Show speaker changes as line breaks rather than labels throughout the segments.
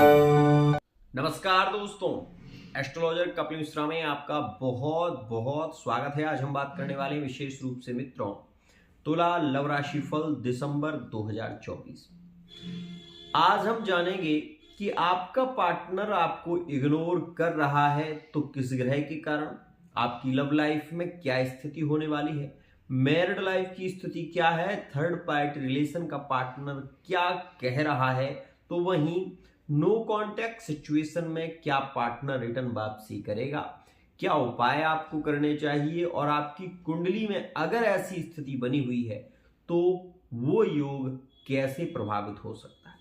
नमस्कार दोस्तों, एस्ट्रोलॉजर कपिल मिश्रा में आपका बहुत बहुत स्वागत है। आज हम बात करने वाले हैं विशेष रूप से मित्रों तुला लव राशि फल दिसंबर 2024। आज हम जानेंगे कि आपका पार्टनर आपको इग्नोर कर रहा है तो किस ग्रह के कारण, आपकी लव लाइफ में क्या स्थिति होने वाली है, मैरिड लाइफ की स्थिति क्या है, थर्ड पार्टी रिलेशन का पार्टनर क्या कह रहा है, तो वहीं नो कॉन्टैक्ट सिचुएशन में क्या पार्टनर रिटर्न वापसी करेगा, क्या उपाय आपको करने चाहिए और आपकी कुंडली में अगर ऐसी स्थिति बनी हुई है तो वो योग कैसे प्रभावित हो सकता है।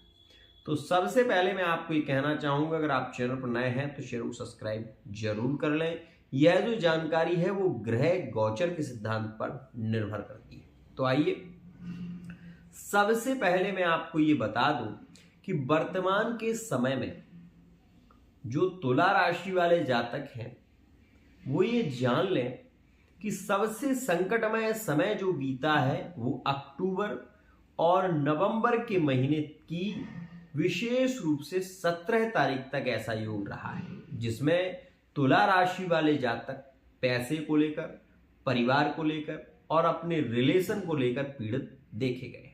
तो सबसे पहले मैं आपको ये कहना चाहूंगा, अगर आप चैनल पर नए हैं तो चैनल को सब्सक्राइब जरूर कर लें। यह जो जानकारी है वो ग्रह गोचर के सिद्धांत पर निर्भर करती है। तो आइए सबसे पहले मैं आपको ये बता दूं कि वर्तमान के समय में जो तुला राशि वाले जातक हैं वो ये जान लें कि सबसे संकटमय समय जो बीता है वो अक्टूबर और नवंबर के महीने की विशेष रूप से 17 तारीख तक ऐसा योग रहा है, जिसमें तुला राशि वाले जातक पैसे को लेकर, परिवार को लेकर और अपने रिलेशन को लेकर पीड़ित देखे गए।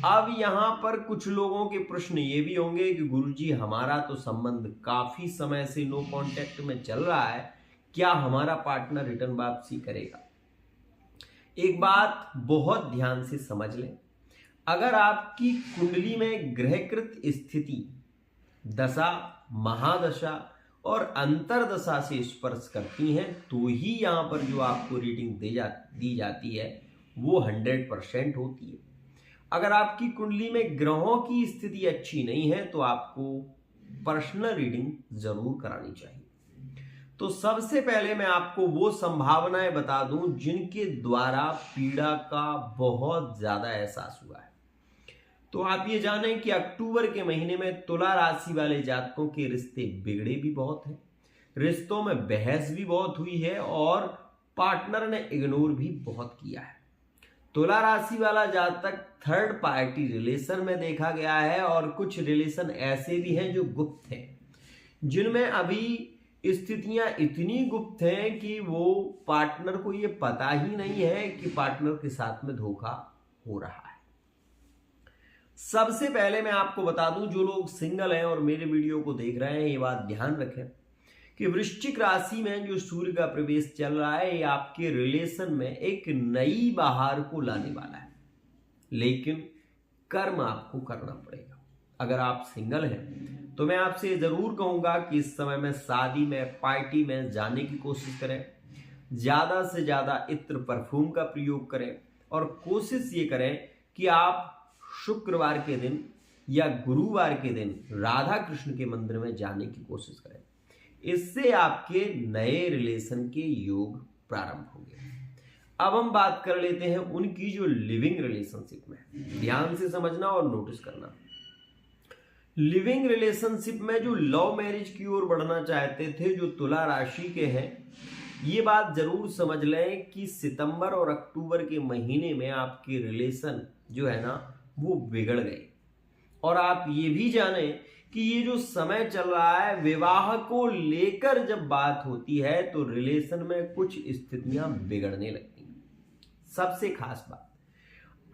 अब यहां पर कुछ लोगों के प्रश्न ये भी होंगे कि गुरुजी हमारा तो संबंध काफी समय से नो कांटेक्ट में चल रहा है, क्या हमारा पार्टनर रिटर्न वापसी करेगा। एक बात बहुत ध्यान से समझ लें, अगर आपकी कुंडली में ग्रहकृत स्थिति दशा, महादशा और अंतरदशा से स्पर्श करती हैं तो ही यहां पर जो आपको रीडिंग दी जाती है वो 100% होती है। अगर आपकी कुंडली में ग्रहों की स्थिति अच्छी नहीं है तो आपको पर्सनल रीडिंग जरूर करानी चाहिए। तो सबसे पहले मैं आपको वो संभावनाएं बता दूं जिनके द्वारा पीड़ा का बहुत ज्यादा एहसास हुआ है। तो आप ये जानें कि अक्टूबर के महीने में तुला राशि वाले जातकों के रिश्ते बिगड़े भी बहुत हैं, रिश्तों में बहस भी बहुत हुई है और पार्टनर ने इग्नोर भी बहुत किया है। तुला राशि वाला जातक थर्ड पार्टी रिलेशन में देखा गया है और कुछ रिलेशन ऐसे भी हैं जो गुप्त हैं, जिनमें अभी स्थितियां इतनी गुप्त हैं कि वो पार्टनर को ये पता ही नहीं है कि पार्टनर के साथ में धोखा हो रहा है। सबसे पहले मैं आपको बता दूं, जो लोग सिंगल हैं और मेरे वीडियो को देख रहे हैं ये बात ध्यान रखें कि वृश्चिक राशि में जो सूर्य का प्रवेश चल रहा है ये आपके रिलेशन में एक नई बहार को लाने वाला है, लेकिन कर्म आपको करना पड़ेगा। अगर आप सिंगल हैं तो मैं आपसे जरूर कहूंगा कि इस समय में शादी में, पार्टी में जाने की कोशिश करें, ज्यादा से ज्यादा इत्र परफ्यूम का प्रयोग करें और कोशिश ये करें कि आप शुक्रवार के दिन या गुरुवार के दिन राधा कृष्ण के मंदिर में जाने की कोशिश करें। इससे आपके नए रिलेशन के योग प्रारंभ होंगे। अब हम बात कर लेते हैं उनकी जो लिविंग रिलेशनशिप में, ध्यान से समझना और नोटिस करना। लिविंग रिलेशनशिप में जो लव मैरिज की ओर बढ़ना चाहते थे, जो तुला राशि के हैं, ये बात जरूर समझ लें कि सितंबर और अक्टूबर के महीने में आपके रिलेशन जो है ना वो बिगड़ गए। और आप ये भी जानें कि ये जो समय चल रहा है विवाह को लेकर जब बात होती है तो रिलेशन में कुछ स्थितियां बिगड़ने लगती हैं। सबसे खास बात,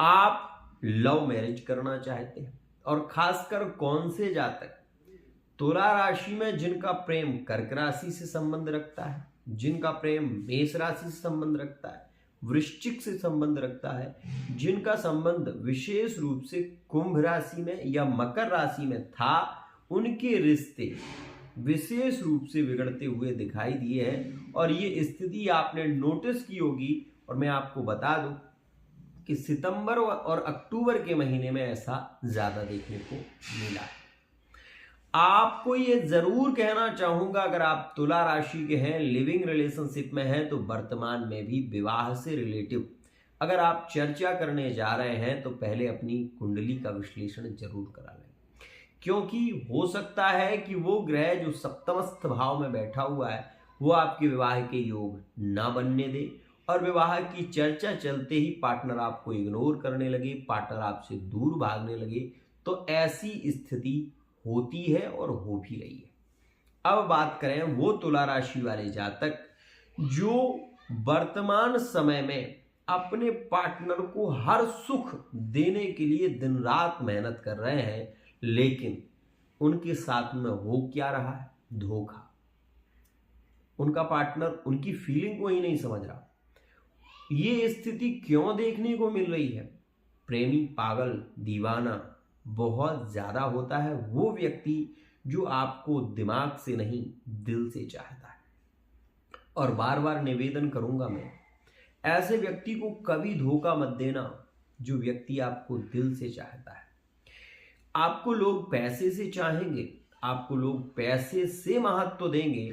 आप लव मैरिज करना चाहते हैं और खासकर कौन से जातक तुला राशि में जिनका प्रेम कर्क राशि से संबंध रखता है, जिनका प्रेम मेष राशि से संबंध रखता है, वृश्चिक से संबंध रखता है, जिनका संबंध विशेष रूप से कुंभ राशि में या मकर राशि में था, उनके रिश्ते विशेष रूप से बिगड़ते हुए दिखाई दिए हैं। और ये स्थिति आपने नोटिस की होगी और मैं आपको बता दूं कि सितंबर और अक्टूबर के महीने में ऐसा ज्यादा देखने को मिला है। आपको ये जरूर कहना चाहूंगा, अगर आप तुला राशि के हैं, लिविंग रिलेशनशिप में हैं, तो वर्तमान में भी विवाह से रिलेटिव अगर आप चर्चा करने जा रहे हैं तो पहले अपनी कुंडली का विश्लेषण जरूर करा लें, क्योंकि हो सकता है कि वो ग्रह जो सप्तमस्थ भाव में बैठा हुआ है वो आपके विवाह के योग ना बनने दे और विवाह की चर्चा चलते ही पार्टनर आपको इग्नोर करने लगे, पार्टनर आपसे दूर भागने लगे, तो ऐसी स्थिति होती है और हो भी रही है। अब बात करें वो तुला राशि वाले जातक जो वर्तमान समय में अपने पार्टनर को हर सुख देने के लिए दिन रात मेहनत कर रहे हैं, लेकिन उनके साथ में हो क्या रहा है? धोखा। उनका पार्टनर उनकी फीलिंग को ही नहीं समझ रहा। ये स्थिति क्यों देखने को मिल रही है? प्रेमी पागल दीवाना बहुत ज्यादा होता है वो व्यक्ति जो आपको दिमाग से नहीं दिल से चाहता है। और बार बार निवेदन करूंगा मैं, ऐसे व्यक्ति को कभी धोखा मत देना जो व्यक्ति आपको दिल से चाहता है। आपको लोग पैसे से चाहेंगे, आपको लोग पैसे से महत्व देंगे,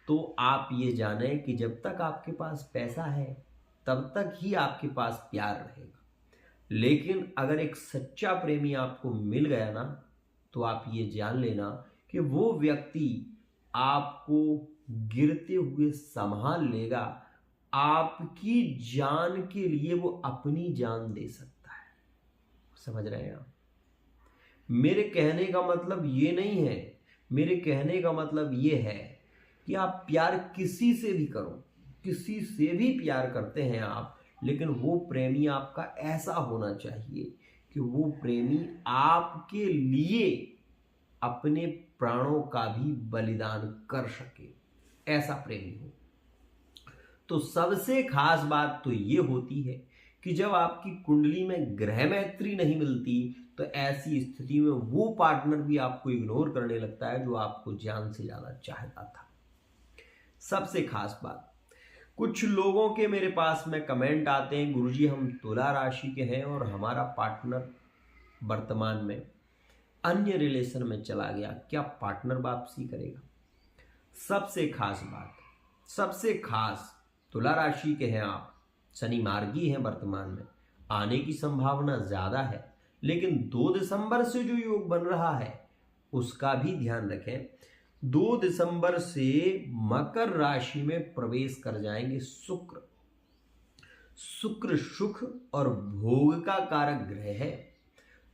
तो आप ये जानें कि जब तक आपके पास पैसा है तब तक ही आपके पास प्यार रहेगा। लेकिन अगर एक सच्चा प्रेमी आपको मिल गया ना, तो आप ये जान लेना कि वो व्यक्ति आपको गिरते हुए संभाल लेगा। आपकी जान के लिए वो अपनी जान दे सकता है। समझ रहे हैं आप? मेरे कहने का मतलब ये नहीं है, मेरे कहने का मतलब ये है कि आप प्यार किसी से भी करो, किसी से भी प्यार करते हैं आप, लेकिन वो प्रेमी आपका ऐसा होना चाहिए कि वो प्रेमी आपके लिए अपने प्राणों का भी बलिदान कर सके, ऐसा प्रेमी हो। तो सबसे खास बात तो ये होती है कि जब आपकी कुंडली में ग्रह मैत्री नहीं मिलती, तो ऐसी स्थिति में वो पार्टनर भी आपको इग्नोर करने लगता है जो आपको जान से ज्यादा चाहता था। सबसे खास बात, कुछ लोगों के मेरे पास में कमेंट आते हैं, गुरुजी हम तुला राशि के हैं और हमारा पार्टनर वर्तमान में अन्य रिलेशन में चला गया, क्या पार्टनर वापसी करेगा? सबसे खास बात, सबसे खास, तुला राशि के हैं आप, शनि मार्गी हैं वर्तमान में, आने की संभावना ज्यादा है, लेकिन 2 दिसंबर से जो योग बन रहा है उसका भी ध्यान रखें। 2 दिसंबर से मकर राशि में प्रवेश कर जाएंगे शुक्र। शुक्र सुख और भोग का कारक ग्रह है,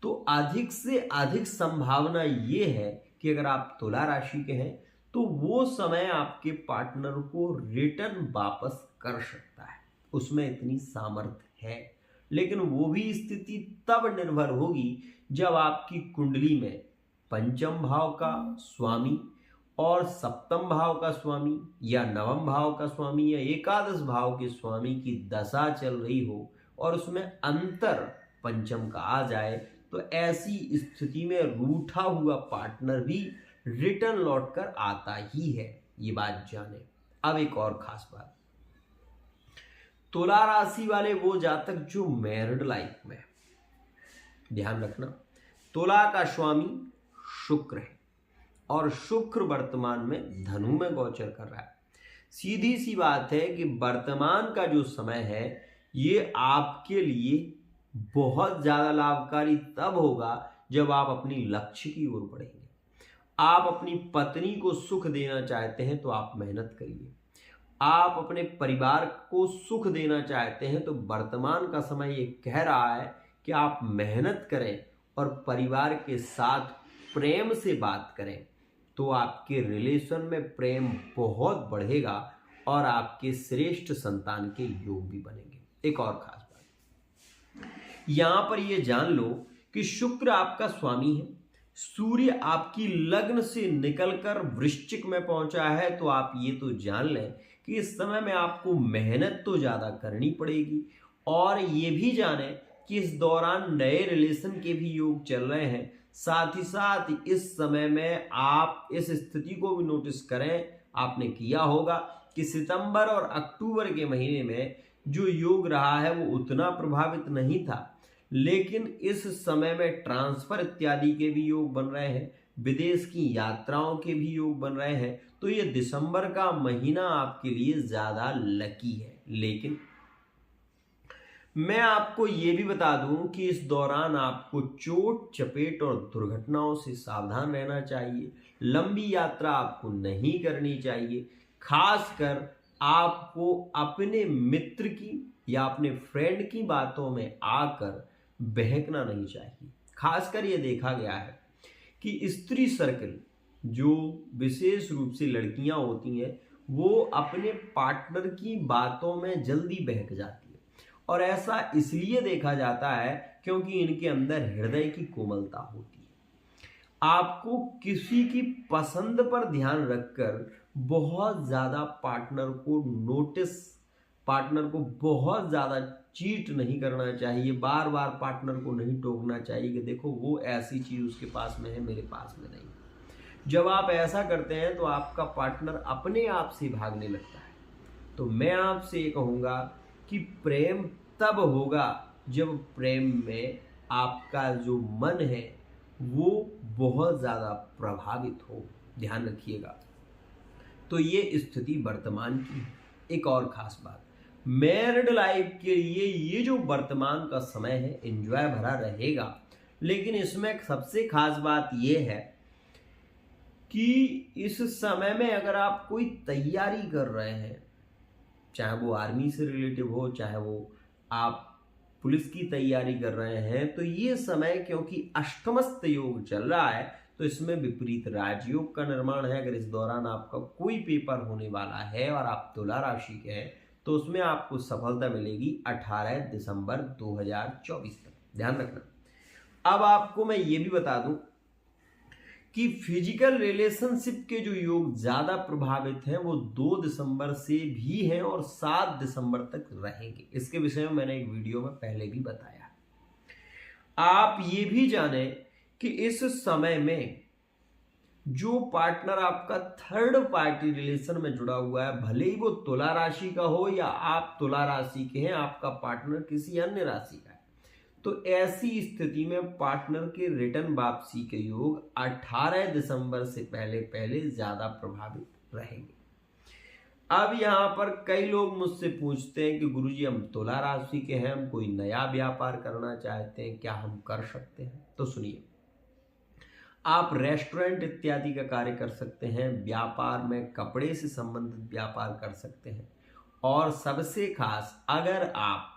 तो अधिक से अधिक संभावना ये है कि अगर आप तुला राशि के हैं तो वो समय आपके पार्टनर को रिटर्न वापस कर सकता है, उसमें इतनी सामर्थ्य है। लेकिन वो भी स्थिति तब निर्भर होगी जब आपकी कुंडली में पंचम भाव का स्वामी और सप्तम भाव का स्वामी या नवम भाव का स्वामी या एकादश भाव के स्वामी की दशा चल रही हो और उसमें अंतर पंचम का आ जाए, तो ऐसी स्थिति में रूठा हुआ पार्टनर भी रिटर्न लौटकर आता ही है, ये बात जाने। अब एक और खास बात, तुला राशि वाले वो जातक जो मैरिड लाइफ में, ध्यान रखना तुला का स्वामी शुक्र है और शुक्र वर्तमान में धनु में गोचर कर रहा है। सीधी सी बात है कि वर्तमान का जो समय है ये आपके लिए बहुत ज्यादा लाभकारी तब होगा जब आप अपनी लक्ष्य की ओर बढ़ेंगे। आप अपनी पत्नी को सुख देना चाहते हैं तो आप मेहनत करिए। आप अपने परिवार को सुख देना चाहते हैं तो वर्तमान का समय ये कह रहा है कि आप मेहनत करें और परिवार के साथ प्रेम से बात करें, तो आपके रिलेशन में प्रेम बहुत बढ़ेगा और आपके श्रेष्ठ संतान के योग भी बनेंगे। एक और खास बात, यहां पर यह जान लो कि शुक्र आपका स्वामी है, सूर्य आपकी लग्न से निकलकर वृश्चिक में पहुंचा है, तो आप ये तो जान लें कि इस समय में आपको मेहनत तो ज्यादा करनी पड़ेगी। और ये भी जानें कि इस दौरान नए रिलेशन के भी योग चल रहे हैं। साथ ही साथ इस समय में आप इस स्थिति को भी नोटिस करें, आपने किया होगा कि सितंबर और अक्टूबर के महीने में जो योग रहा है वो उतना प्रभावित नहीं था, लेकिन इस समय में ट्रांसफर इत्यादि के भी योग बन रहे हैं, विदेश की यात्राओं के भी योग बन रहे हैं। तो ये दिसंबर का महीना आपके लिए ज्यादा लकी है। लेकिन मैं आपको ये भी बता दूं कि इस दौरान आपको चोट चपेट और दुर्घटनाओं से सावधान रहना चाहिए। लंबी यात्रा आपको नहीं करनी चाहिए। खासकर आपको अपने मित्र की या अपने फ्रेंड की बातों में आकर बहकना नहीं चाहिए। खासकर ये देखा गया है कि स्त्री सर्कल, जो विशेष रूप से लड़कियां होती हैं, वो अपने पार्टनर की बातों में जल्दी बहक जाती है। और ऐसा इसलिए देखा जाता है क्योंकि इनके अंदर हृदय की कोमलता होती है। आपको किसी की पसंद पर ध्यान रखकर बहुत ज़्यादा पार्टनर को बहुत ज़्यादा चीट नहीं करना चाहिए। बार बार पार्टनर को नहीं टोकना चाहिए कि देखो वो ऐसी चीज़ उसके पास में है, मेरे पास में नहीं। जब आप ऐसा करते हैं तो आपका पार्टनर अपने आप से भागने लगता है। तो मैं आपसे ये कहूँगा कि प्रेम तब होगा जब प्रेम में आपका जो मन है वो बहुत ज़्यादा प्रभावित हो। ध्यान रखिएगा। तो ये स्थिति वर्तमान की है। एक और ख़ास बात, मैरिड लाइफ के लिए ये जो वर्तमान का समय है एंजॉय भरा रहेगा, लेकिन इसमें सबसे खास बात ये है कि इस समय में अगर आप कोई तैयारी कर रहे हैं, चाहे वो आर्मी से रिलेटिव हो, चाहे वो आप पुलिस की तैयारी कर रहे हैं, तो ये समय क्योंकि अष्टमस्त योग चल रहा है तो इसमें विपरीत राजयोग का निर्माण है। अगर इस दौरान आपका कोई पेपर होने वाला है और आप तुला राशि के हैं तो उसमें आपको सफलता मिलेगी 18 दिसंबर 2024 तक। ध्यान रखना। अब आपको मैं ये भी बता दूं कि फिजिकल रिलेशनशिप के जो योग ज़्यादा प्रभावित हैं वो 2 दिसंबर से भी हैं और 7 दिसंबर तक रहेंगे। इसके विषय में मैंने एक वीडियो में पहले भी बताया। आप ये भी जाने कि इस समय में जो पार्टनर आपका थर्ड पार्टी रिलेशन में जुड़ा हुआ है, भले ही वो तुला राशि का हो या आप तुला राशि के हैं, आपका पार्टनर किसी अन्य राशि का है, तो ऐसी स्थिति में पार्टनर के रिटर्न वापसी के योग 18 दिसंबर से पहले पहले ज्यादा प्रभावित रहेंगे। अब यहाँ पर कई लोग मुझसे पूछते हैं कि गुरुजी हम तुला राशि के हैं, हम कोई नया व्यापार करना चाहते हैं, क्या हम कर सकते हैं? तो सुनिए, आप रेस्टोरेंट इत्यादि का कार्य कर सकते हैं, व्यापार में कपड़े से संबंधित व्यापार कर सकते हैं, और सबसे खास अगर आप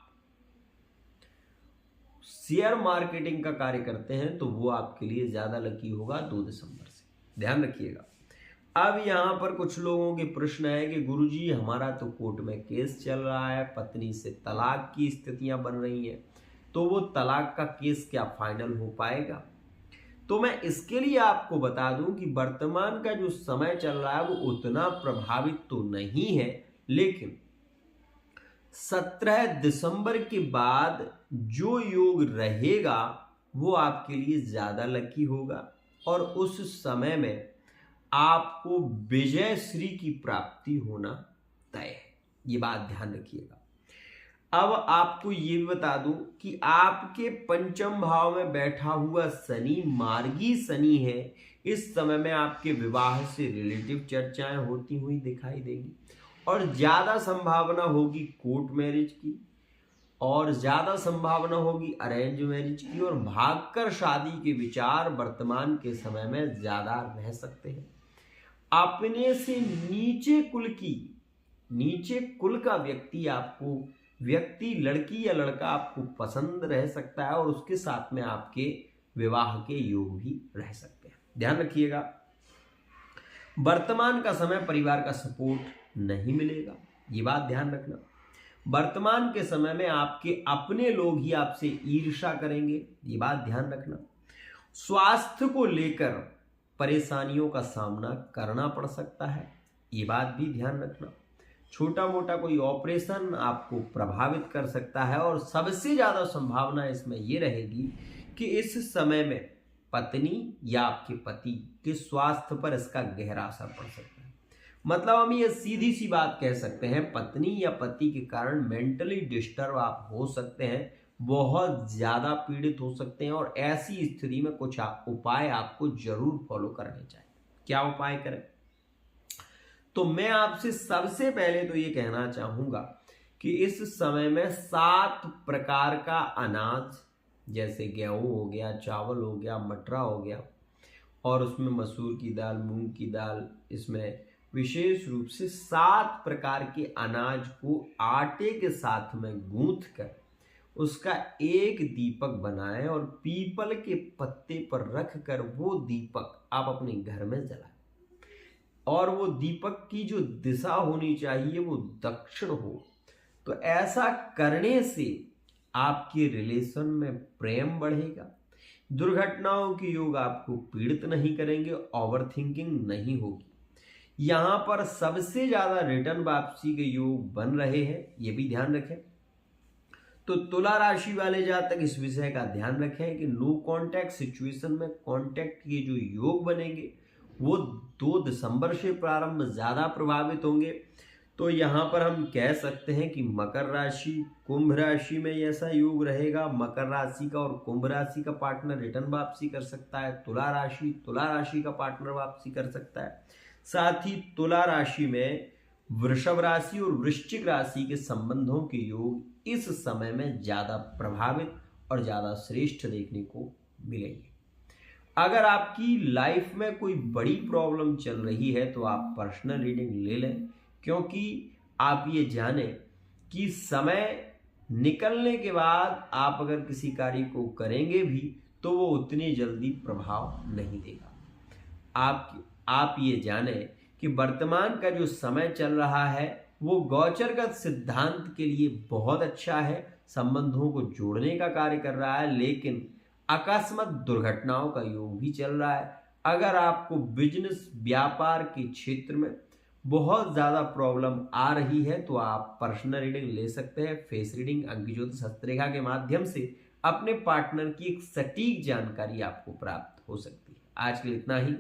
शेयर मार्केटिंग का कार्य करते हैं तो वो आपके लिए ज्यादा लकी होगा 2 दिसंबर से। ध्यान रखिएगा। अब यहाँ पर कुछ लोगों के प्रश्न है कि गुरुजी हमारा तो कोर्ट में केस चल रहा है, पत्नी से तलाक की स्थितियां बन रही हैं, तो वो तलाक का केस क्या फाइनल हो पाएगा? तो मैं इसके लिए आपको बता दूं कि वर्तमान का जो समय चल रहा है वो उतना प्रभावित तो नहीं है, लेकिन 17 दिसंबर के बाद जो योग रहेगा वो आपके लिए ज्यादा लकी होगा और उस समय में आपको विजय श्री की प्राप्ति होना तय है। ये बात ध्यान रखिएगा। अब आपको ये भी बता दूं कि आपके पंचम भाव में बैठा हुआ शनि मार्गी शनि है। इस समय में आपके विवाह से रिलेटिव चर्चाएं होती हुई दिखाई देंगी और ज्यादा संभावना होगी कोर्ट मैरिज की, और ज्यादा संभावना होगी अरेंज मैरिज की, और भागकर शादी के विचार वर्तमान के समय में ज्यादा रह सकते हैं। अपने से नीचे कुल का व्यक्ति लड़की या लड़का आपको पसंद रह सकता है और उसके साथ में आपके विवाह के योग भी रह सकते हैं। ध्यान रखिएगा। वर्तमान का समय परिवार का सपोर्ट नहीं मिलेगा, ये बात ध्यान रखना। वर्तमान के समय में आपके अपने लोग ही आपसे ईर्ष्या करेंगे, ये बात ध्यान रखना। स्वास्थ्य को लेकर परेशानियों का सामना करना पड़ सकता है, ये बात भी ध्यान रखना। छोटा मोटा कोई ऑपरेशन आपको प्रभावित कर सकता है और सबसे ज्यादा संभावना इसमें यह रहेगी कि इस समय में पत्नी या आपके पति के स्वास्थ्य पर इसका गहरा असर पड़ सकता है। मतलब हम ये सीधी सी बात कह सकते हैं, पत्नी या पति के कारण मेंटली डिस्टर्ब आप हो सकते हैं, बहुत ज्यादा पीड़ित हो सकते हैं, और ऐसी स्थिति में कुछ उपाय आपको जरूर फॉलो करने चाहिए। क्या उपाय करें? तो मैं आपसे सबसे पहले तो ये कहना चाहूंगा कि इस समय में 7 प्रकार का अनाज, जैसे गेहूं हो गया, चावल हो गया, मटरा हो गया, और उसमें मसूर की दाल, मूंग की दाल, इसमें विशेष रूप से 7 प्रकार के अनाज को आटे के साथ में गूंथ कर उसका एक दीपक बनाएं और पीपल के पत्ते पर रख कर वो दीपक आप अपने घर में जलाएं। और वो दीपक की जो दिशा होनी चाहिए वो दक्षिण हो। तो ऐसा करने से आपके रिलेशन में प्रेम बढ़ेगा, दुर्घटनाओं के योग आपको पीड़ित नहीं करेंगे, ओवर थिंकिंग नहीं होगी। यहां पर सबसे ज्यादा रिटर्न वापसी के योग बन रहे हैं, ये भी ध्यान रखें। तो तुला राशि वाले जातक इस विषय का ध्यान रखें कि नो कांटेक्ट सिचुएशन में कांटेक्ट के जो योग बनेंगे वो 2 दिसंबर से प्रारंभ ज्यादा प्रभावित होंगे। तो यहाँ पर हम कह सकते हैं कि मकर राशि कुंभ राशि में ऐसा योग रहेगा। मकर राशि का और कुंभ राशि का पार्टनर रिटर्न वापसी कर सकता है। तुला राशि का पार्टनर वापसी कर सकता है। साथ ही तुला राशि में वृषभ राशि और वृश्चिक राशि के संबंधों के योग इस समय में ज्यादा प्रभावित और ज्यादा श्रेष्ठ देखने को मिलेंगे। अगर आपकी लाइफ में कोई बड़ी प्रॉब्लम चल रही है तो आप पर्सनल रीडिंग ले लें, क्योंकि आप ये जाने कि समय निकलने के बाद आप अगर किसी कार्य को करेंगे भी तो वो उतनी जल्दी प्रभाव नहीं देगा। आप ये जाने कि वर्तमान का जो समय चल रहा है वो गोचरगत सिद्धांत के लिए बहुत अच्छा है, संबंधों को जोड़ने का कार्य कर रहा है, लेकिन अकस्मात दुर्घटनाओं का योग भी चल रहा है। अगर आपको बिजनेस व्यापार के क्षेत्र में बहुत ज्यादा प्रॉब्लम आ रही है तो आप पर्सनल रीडिंग ले सकते हैं। फेस रीडिंग, अंक ज्योतिष, हस्तरेखा के माध्यम से अपने पार्टनर की एक सटीक जानकारी आपको प्राप्त हो सकती है। आज के लिए इतना ही।